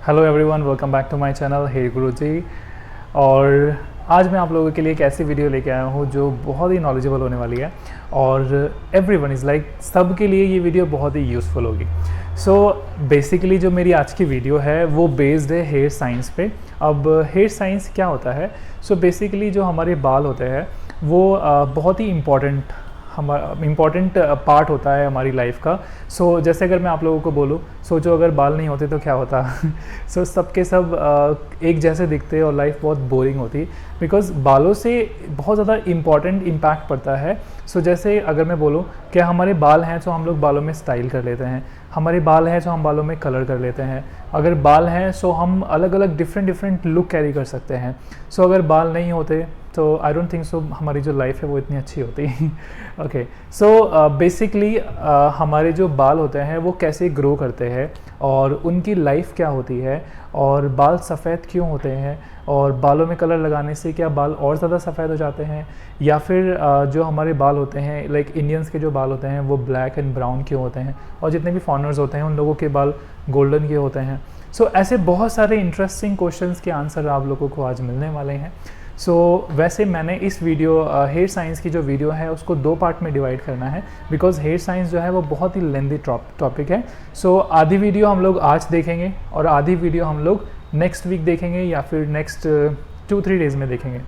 Hello everyone, welcome back to my channel hair Guruji. और आज मैं आप लोगों के लिए एक ऐसी वीडियो लेके आया हूँ जो बहुत ही नॉलेजेबल होने वाली है और एवरीवन इज़ लाइक सब के लिए ये वीडियो बहुत ही यूज़फुल होगी। सो बेसिकली जो मेरी आज की वीडियो है वो बेस्ड है हेयर साइंस पे। अब हेयर साइंस क्या होता है? सो बेसिकली जो हमारे बाल होते हैं वो बहुत ही इम्पॉर्टेंट पार्ट होता है हमारी लाइफ का। सो जैसे अगर मैं आप लोगों को बोलूँ, सोचो अगर बाल नहीं होते तो क्या होता। सो सब के सब एक जैसे दिखते और लाइफ बहुत बोरिंग होती, बिकॉज बालों से बहुत ज़्यादा इम्पॉर्टेंट इम्पैक्ट पड़ता है। सो जैसे अगर मैं बोलूँ कि हमारे बाल हैं तो हम लोग बालों में स्टाइल कर लेते हैं, हमारे बाल हैं तो हम बालों में कलर कर लेते हैं, अगर बाल हैं सो हम अलग अलग डिफरेंट लुक कैरी कर सकते हैं। सो अगर बाल नहीं होते तो आई डोंट थिंक सो हमारी जो लाइफ है वो इतनी अच्छी होती। ओके, सो बेसिकली हमारे जो बाल होते हैं वो कैसे ग्रो करते हैं और उनकी लाइफ क्या होती है और बाल सफ़ेद क्यों होते हैं और बालों में कलर लगाने से क्या बाल और ज़्यादा सफ़ेद हो जाते हैं, या फिर जो हमारे बाल होते हैं लाइक इंडियंस के जो बाल होते हैं वो ब्लैक एंड ब्राउन क्यों होते हैं और जितने भी फॉरेनर्स होते हैं उन लोगों के बाल गोल्डन क्यों होते हैं। सो ऐसे बहुत सारे इंटरेस्टिंग क्वेश्चंस के आंसर आप लोगों को आज मिलने वाले हैं। वैसे मैंने इस वीडियो हेयर साइंस की जो वीडियो है उसको 2 पार्ट में डिवाइड करना है, बिकॉज हेयर साइंस जो है वो बहुत ही लेंदी टॉपिक है। आधी वीडियो हम लोग आज देखेंगे और आधी वीडियो हम लोग नेक्स्ट वीक देखेंगे या फिर नेक्स्ट 2-3 डेज़ में देखेंगे।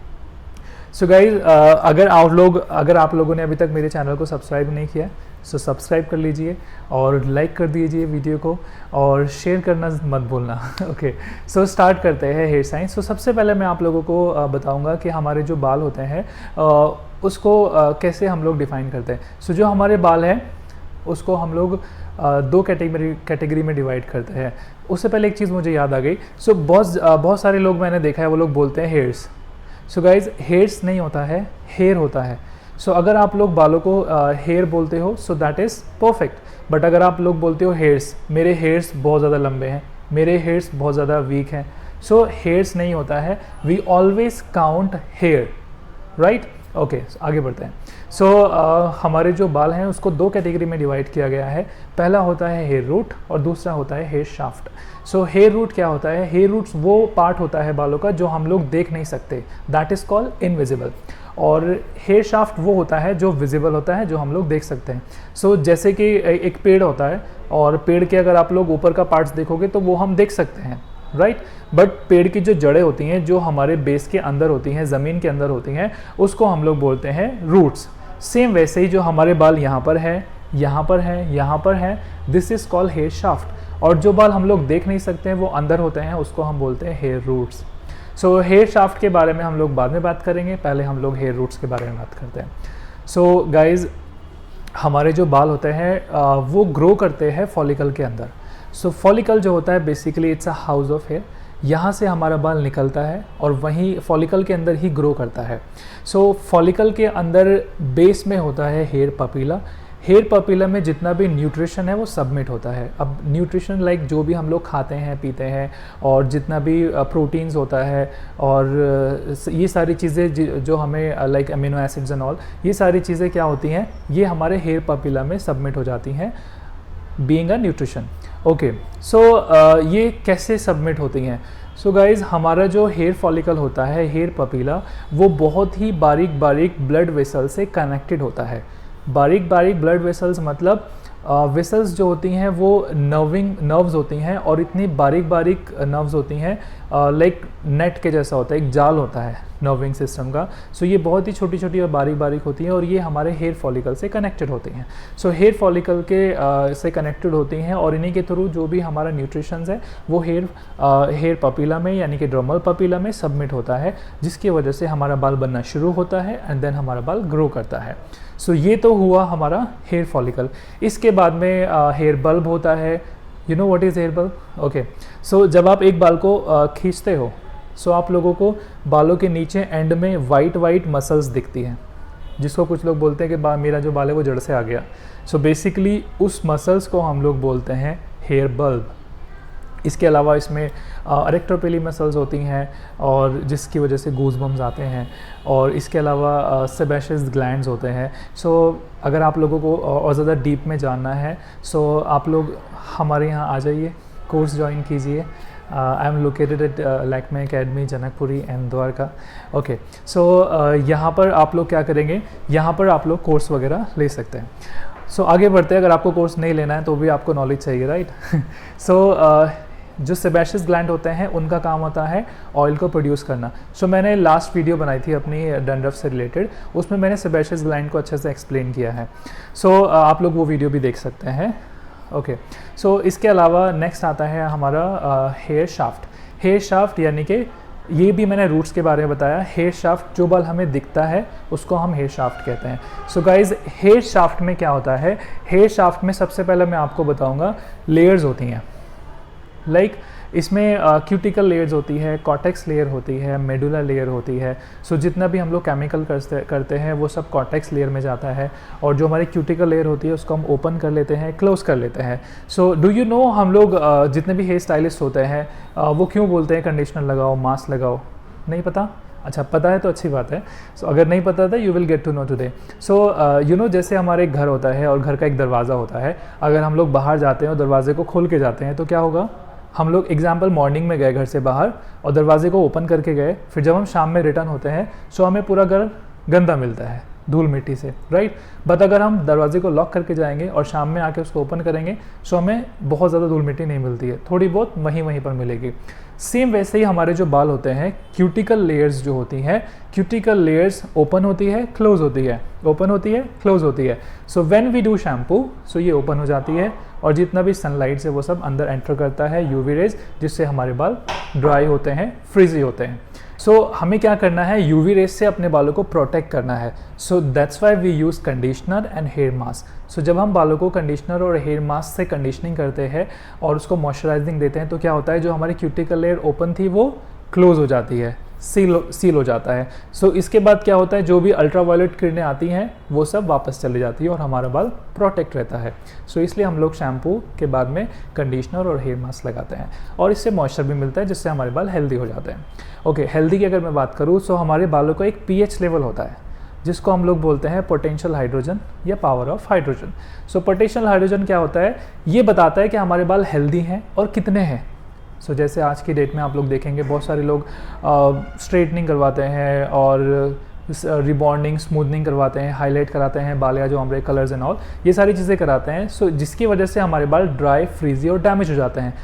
सो गाइज, अगर आप लोगों ने अभी तक मेरे चैनल को सब्सक्राइब नहीं किया सो सब्सक्राइब कर लीजिए और लाइक कर दीजिए वीडियो को और शेयर करना मत भूलना। ओके, सो स्टार्ट करते हैं हेयर साइंस। सबसे पहले मैं आप लोगों को बताऊंगा कि हमारे जो बाल होते हैं उसको कैसे हम लोग डिफ़ाइन करते हैं। जो हमारे बाल हैं उसको हम लोग 2 कैटेगरी में डिवाइड करते हैं। उससे पहले एक चीज़ मुझे याद आ गई। बहुत सारे लोग मैंने देखा है वो लोग बोलते हैं हेयर्स। सो गाइज, हेयर्स नहीं होता है, हेयर होता है। अगर आप लोग बालों को हेयर बोलते हो so that is perfect, but अगर आप लोग बोलते हो हेयर्स, मेरे हेयर्स बहुत ज़्यादा लंबे हैं, मेरे हेयर्स बहुत ज़्यादा वीक हैं, हेयर्स नहीं होता है। We always count hair, right? Okay, आगे बढ़ते हैं। हमारे जो बाल हैं उसको 2 कैटेगरी में डिवाइड किया गया है। पहला होता है हेयर रूट और दूसरा होता है हेयर शाफ्ट। हेयर रूट क्या होता है? हेयर रूट्स वो पार्ट होता है बालों का जो हम लोग देख नहीं सकते, दैट इज़ कॉल्ड इनविजिबल। और हेयर शाफ्ट वो होता है जो विजिबल होता है, जो हम लोग देख सकते हैं। जैसे कि एक पेड़ होता है और पेड़ के अगर आप लोग ऊपर का पार्ट्स देखोगे तो वो हम देख सकते हैं, राइट? बट पेड़ की जो जड़ें होती हैं जो हमारे बेस के अंदर होती हैं, ज़मीन के अंदर होती हैं, उसको हम लोग बोलते हैं रूट्स। सेम वैसे ही जो हमारे बाल यहाँ पर है, यहाँ पर है, यहाँ पर है, this is called hair shaft. और जो बाल हम लोग देख नहीं सकते हैं वो अंदर होते हैं, उसको हम बोलते हैं हेयर रूट्स। हेयर शाफ्ट के बारे में हम लोग बाद में बात करेंगे, पहले हम लोग हेयर रूट्स के बारे में बात करते हैं। गाइज, हमारे जो बाल होते हैं वो ग्रो करते हैं फॉलिकल के अंदर। फॉलिकल जो होता है basically it's a house of hair. यहाँ से हमारा बाल निकलता है और वहीं फॉलिकल के अंदर ही ग्रो करता है। फॉलिकल के अंदर बेस में होता है हेयर पपीला। हेयर पपीला में जितना भी न्यूट्रिशन है वो सबमिट होता है। अब न्यूट्रिशन लाइक जो भी हम लोग खाते हैं पीते हैं और जितना भी प्रोटीन्स होता है और ये सारी चीज़ें जो हमें like amino acids and all, ये सारी चीज़ें क्या होती हैं, ये हमारे हेयर पपीला में सबमिट हो जाती हैं बीइंग अ न्यूट्रिशन। ओके, ये कैसे सबमिट होती हैं? गाइज़, हमारा जो हेयर फॉलिकल होता है, हेयर पपीला, वो बहुत ही बारीक बारीक ब्लड वेसल से कनेक्टेड होता है। बारीक बारीक ब्लड वेसल्स मतलब वेसल्स जो होती हैं वो नर्व्स होती हैं और इतनी बारीक बारीक नर्व्स होती हैं, लाइक नेट के जैसा होता है, एक जाल होता है नर्विंग सिस्टम का। ये बहुत ही छोटी छोटी और बारीक बारीक होती हैं और ये हमारे हेयर फॉलिकल से कनेक्टेड होती हैं। हेयर फॉलिकल के से कनेक्टेड होती हैं और इन्हीं के थ्रू जो भी हमारा न्यूट्रिशंस है वो हेयर पपीला में यानी कि ड्रमल पपीला में सबमिट होता है, जिसकी वजह से हमारा बाल बनना शुरू होता है एंड देन हमारा बाल ग्रो करता है। ये तो हुआ हमारा हेयर फॉलिकल। इसके बाद में हेयर बल्ब होता है। You know what is here bulb? Okay, जब आप एक बाल को खींचते हो आप लोगों को बालों के नीचे एंड में वाइट मसल्स दिखती हैं, जिसको कुछ लोग बोलते हैं कि मेरा जो बाल है वो जड़ से आ गया। बेसिकली उस मसल्स को हम लोग बोलते हैं हेयर बल्ब। इसके अलावा इसमें अरेक्टोपेली मसल्स होती हैं और जिसकी वजह से गूज़बम्स आते हैं, और इसके अलावा सेबेशियस ग्लैंड्स होते हैं। अगर आप लोगों को और ज़्यादा डीप में जानना है आप लोग हमारे यहाँ आ जाइए, कोर्स ज्वाइन कीजिए I am located at Lakme Academy Janakpuri and Dwarka. Okay, so यहाँ पर आप लोग क्या करेंगे, यहाँ पर आप लोग कोर्स वगैरह ले सकते हैं। सो आगे बढ़ते हैं, अगर आपको कोर्स नहीं लेना है तो भी आपको नॉलेज चाहिए, राइट। सो जो सेबेशियस ग्लैंड होते हैं उनका काम होता है ऑयल को प्रोड्यूस करना। सो मैंने लास्ट वीडियो बनाई थी अपनी डैंड्रफ से रिलेटेड, उसमें मैंने सेबेशियस ग्लैंड को अच्छे से एक्सप्लेन किया है। सो आप लोग वो वीडियो भी देख सकते हैं। ओके, सो इसके अलावा नेक्स्ट आता है हमारा हेयर शाफ्ट। हेयर शाफ्ट यानी कि ये भी मैंने रूट्स के बारे में बताया। हेयर शाफ्ट जो बाल हमें दिखता है उसको हम हेयर शाफ्ट कहते हैं। सो गाइज, हेयर शाफ्ट में क्या होता है, हेयर शाफ्ट में सबसे पहले मैं आपको बताऊंगा लेयर्स होती हैं। लाइक इसमें क्यूटिकल लेयर्स होती है, कॉर्टेक्स लेयर होती है, मेडुला लेयर होती है। सो जितना भी हम लोग केमिकल करते हैं वो सब कॉर्टेक्स लेयर में जाता है, और जो हमारी क्यूटिकल लेयर होती है उसको हम ओपन कर लेते हैं, क्लोज कर लेते हैं। सो डू यू नो, हम लोग जितने भी हेयर स्टाइलिस्ट होते हैं वो क्यों बोलते हैं कंडीशनर लगाओ, मास्क लगाओ? नहीं पता? अच्छा, पता है तो अच्छी बात है। सो अगर नहीं पता था, you will get to know today. So you know, जैसे हमारे एक घर होता है और घर का एक दरवाज़ा होता है, अगर हम लोग बाहर जाते हैं और दरवाजे को खोल के जाते हैं तो क्या होगा, हम लोग एग्जाम्पल मॉर्निंग में गए घर से बाहर और दरवाजे को ओपन करके गए, फिर जब हम शाम में रिटर्न होते हैं सो हमें पूरा घर गंदा मिलता है धूल मिट्टी से, राइट। बट अगर हम दरवाजे को लॉक करके जाएंगे और शाम में आके उसको ओपन करेंगे सो हमें बहुत ज़्यादा धूल मिट्टी नहीं मिलती है, थोड़ी बहुत वहीं पर मिलेगी। सेम वैसे ही हमारे जो बाल होते हैं, क्यूटिकल लेयर्स जो होती हैं, क्यूटिकल लेयर्स ओपन होती है, क्लोज होती है, ओपन होती है, क्लोज होती है। So when we do shampoo, so ये ओपन हो जाती है और जितना भी सनलाइट से वो सब अंदर एंटर करता है, यूवी रेज, जिससे हमारे बाल ड्राई होते हैं, फ्रीजी होते हैं। सो हमें क्या करना है, यूवी रेज से अपने बालों को प्रोटेक्ट करना है। So that's why we use conditioner and hair mask. So जब हम बालों को कंडीशनर और हेयर मास्क से कंडीशनिंग करते हैं और उसको मॉइस्चराइजिंग देते हैं तो क्या होता है, जो हमारी क्यूटिकल लेयर ओपन थी वो क्लोज हो जाती है, सील हो जाता है। सो इसके बाद क्या होता है, जो भी अल्ट्रावायलेट किरणें आती हैं वो सब वापस चली जाती है और हमारा बाल प्रोटेक्ट रहता है। सो इसलिए हम लोग शैम्पू के बाद में कंडीशनर और हेयर मास्क लगाते हैं और इससे मॉइस्चर भी मिलता है, जिससे हमारे बाल हेल्दी हो जाते हैं। ओके, हेल्दी की अगर मैं बात करूँ, सो हमारे बालों का एक पीएच लेवल होता है जिसको हम लोग बोलते हैं पोटेंशियल हाइड्रोजन या power of hydrogen. So potential hydrogen क्या होता है, ये बताता है कि हमारे बाल हेल्दी हैं और कितने हैं। सो जैसे आज की डेट में आप लोग देखेंगे बहुत सारे लोग स्ट्रेटनिंग करवाते हैं और रिबॉन्डिंग, स्मूथनिंग करवाते हैं, हाईलाइट कराते हैं बाल या जो हमारे कलर्स एंड ऑल, ये सारी चीज़ें कराते हैं। सो जिसकी वजह से हमारे बाल ड्राई, फ्रीजी और डैमेज हो जाते हैं।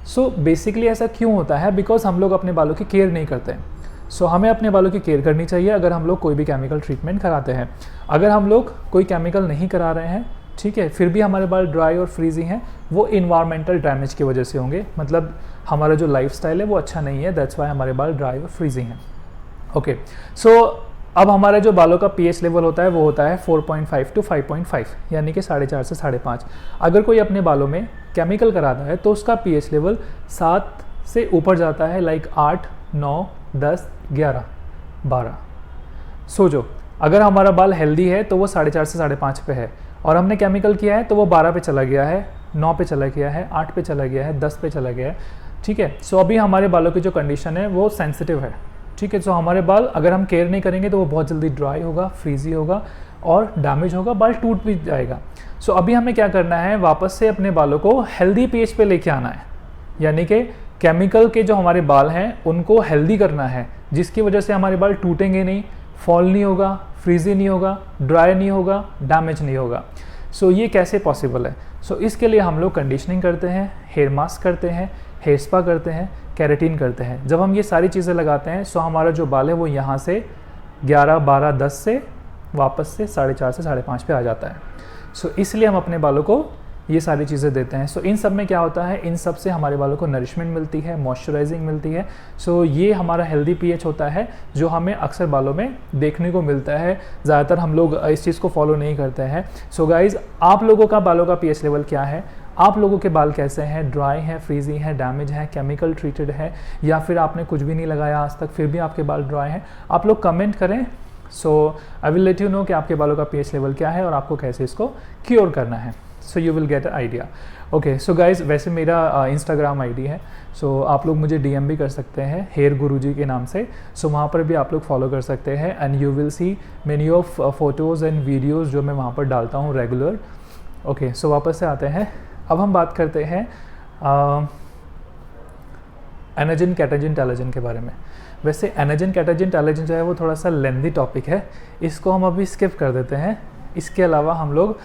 सो बेसिकली ऐसा क्यों होता है, बिकॉज हम लोग अपने बालों की केयर नहीं करते हैं। सो हमें अपने बालों की केयर करनी चाहिए अगर हम लोग कोई भी केमिकल ट्रीटमेंट कराते हैं। अगर हम लोग कोई केमिकल नहीं करा रहे हैं, ठीक है, फिर भी हमारे बाल ड्राई और फ्रीजी हैं, वो इन्वायरमेंटल डैमेज की वजह से होंगे। मतलब हमारा जो लाइफस्टाइल है वो अच्छा नहीं है, दैट्स वाई हमारे बाल ड्राई और फ्रीजी हैं। ओके, सो अब हमारे जो बालों का पीएच लेवल होता है वो होता है 4.5 to 5.5, यानी कि 4.5 से 5.5। अगर कोई अपने बालों में केमिकल कराता है तो उसका पीएच लेवल 7 से ऊपर जाता है, लाइक 8, 9, 10, 11, 12। सोचो, अगर हमारा बाल हेल्दी है तो वो 4.5 से 5.5 पे है और हमने केमिकल किया है तो वो 12 पे चला गया है, 9 पे चला गया है, 8 पे चला गया है, 10 पे चला गया है, ठीक है। सो अभी हमारे बालों की जो कंडीशन है वो सेंसिटिव है, ठीक है। सो हमारे बाल अगर हम केयर नहीं करेंगे तो वो बहुत जल्दी ड्राई होगा, फ्रीजी होगा और डैमेज होगा, बाल टूट भी जाएगा। सो अभी हमें क्या करना है, वापस से अपने बालों को हेल्दी पीएच पे लेके आना है, यानी कि केमिकल के जो हमारे बाल हैं उनको हेल्दी करना है, जिसकी वजह से हमारे बाल टूटेंगे नहीं, फॉल नहीं होगा, फ्रीजी नहीं होगा, ड्राई नहीं होगा, डैमेज नहीं होगा। सो ये कैसे पॉसिबल है? सो इसके लिए हम लोग कंडीशनिंग करते हैं, हेयर मास्क करते हैं, हेयर स्पा करते हैं, केराटिन करते हैं। जब हम ये सारी चीज़ें लगाते हैं सो हमारा जो बाल है वो यहाँ से 11, 12, 10 से वापस से 4.5 से 5.5 पे आ जाता है। सो इसलिए हम अपने बालों को ये सारी चीज़ें देते हैं। सो इन सब में क्या होता है, इन सब से हमारे बालों को नरिशमेंट मिलती है, मॉइस्चराइजिंग मिलती है। सो ये हमारा हेल्दी पीएच होता है जो हमें अक्सर बालों में देखने को मिलता है। ज़्यादातर हम लोग इस चीज़ को फॉलो नहीं करते हैं। सो गाइज़, आप लोगों का बालों का पीएच लेवल क्या है? आप लोगों के बाल कैसे हैं? ड्राई हैं, फ्रीजी हैं, डैमेज हैं, केमिकल ट्रीटेड है, या फिर आपने कुछ भी नहीं लगाया आज तक फिर भी आपके बाल ड्राई हैं? आप लोग कमेंट करें। So I will let you know कि आपके बालों का पीएच लेवल क्या है और आपको कैसे इसको क्योर करना है। So you will get a idea. Okay, so guys, वैसे मेरा इंस्टाग्राम आईडी है, सो आप लोग मुझे डीएम भी कर सकते हैं हेयर गुरुजी के नाम से। सो वहाँ पर भी आप लोग फॉलो कर सकते हैं and you will see many of photos and videos जो मैं वहाँ पर डालता हूँ रेगुलर। ओके, सो वापस से आते हैं। अब हम बात करते हैं एनाजिन कैटाजिन टैलोजिन के बारे में। वैसे एनाजिन कैटाजिन टैलोजिन जो है वो थोड़ा सा लेंदी टॉपिक है, इसको हम अभी स्किप कर देते हैं। इसके अलावा हम लोग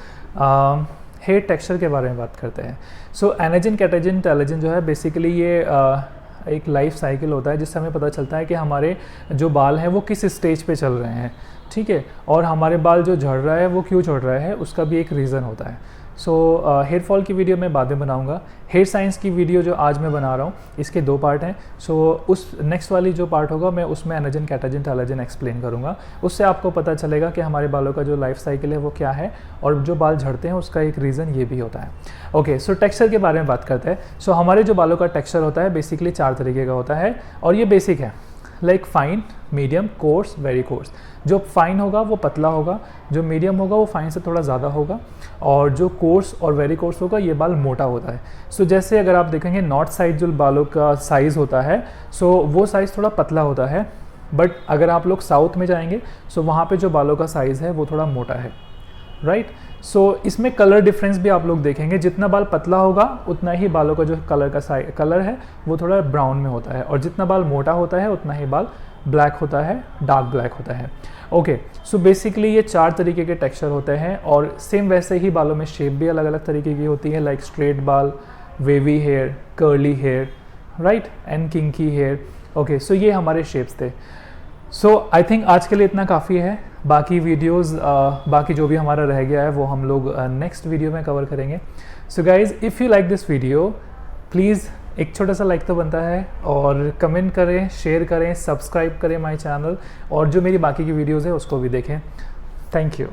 हेयर टेक्सचर के बारे में बात करते हैं। सो एनाजिन कैटाजिन टैलोजिन जो है बेसिकली ये एक लाइफ साइकिल होता है जिससे हमें पता चलता है कि हमारे जो बाल हैं वो किस स्टेज पे चल रहे हैं, ठीक है, और हमारे बाल जो झड़ रहा है वो क्यों झड़ रहा है, उसका भी एक रीज़न होता है। सो हेयर फॉल की वीडियो मैं बाद में बनाऊंगा। हेयर साइंस की वीडियो जो आज मैं बना रहा हूँ इसके 2 पार्ट हैं। सो उस नेक्स्ट वाली जो पार्ट होगा मैं उसमें एनाजिन कैटाजिन टैलोजिन एक्सप्लेन करूँगा। उससे आपको पता चलेगा कि हमारे बालों का जो लाइफ साइकिल है वो क्या है और जो बाल झड़ते हैं उसका एक रीज़न ये भी होता है। ओके, सो टेक्सचर के बारे में बात करते हैं। सो हमारे जो बालों का टेक्सचर होता है बेसिकली 4 तरीके का होता है और ये बेसिक है, like fine, medium, course, very course. जो फाइन होगा वो पतला होगा, जो मीडियम होगा वो फाइन से थोड़ा ज़्यादा होगा, और जो कोर्स और वेरी कोर्स होगा ये बाल मोटा होता है। सो जैसे अगर आप देखेंगे नॉर्थ साइड जो बालों का साइज़ होता है सो वो साइज़ थोड़ा पतला होता है, बट अगर आप लोग साउथ में जाएंगे सो वहाँ पे जो बालों का साइज़ है वो थोड़ा मोटा है, राइट। सो इसमें कलर डिफरेंस भी आप लोग देखेंगे, जितना बाल पतला होगा उतना ही बालों का जो कलर है वो थोड़ा ब्राउन में होता है, और जितना बाल मोटा होता है उतना ही बाल ब्लैक होता है, डार्क ब्लैक होता है। ओके, सो बेसिकली ये 4 तरीके के टेक्सचर होते हैं, और सेम वैसे ही बालों में शेप भी अलग अलग तरीके की होती है, लाइक स्ट्रेट बाल, wavy hair, curly hair, right, and kinky hair. Okay, so ये हमारे शेप्स थे। सो आई थिंक आज के लिए इतना काफ़ी है। बाकी वीडियोस बाकी जो भी हमारा रह गया है वो हम लोग नेक्स्ट वीडियो में कवर करेंगे। So guys, if you like this video please एक छोटा सा लाइक तो बनता है, और कमेंट करें, शेयर करें, सब्सक्राइब करें माय चैनल, और जो मेरी बाकी की वीडियोस है उसको भी देखें। Thank you.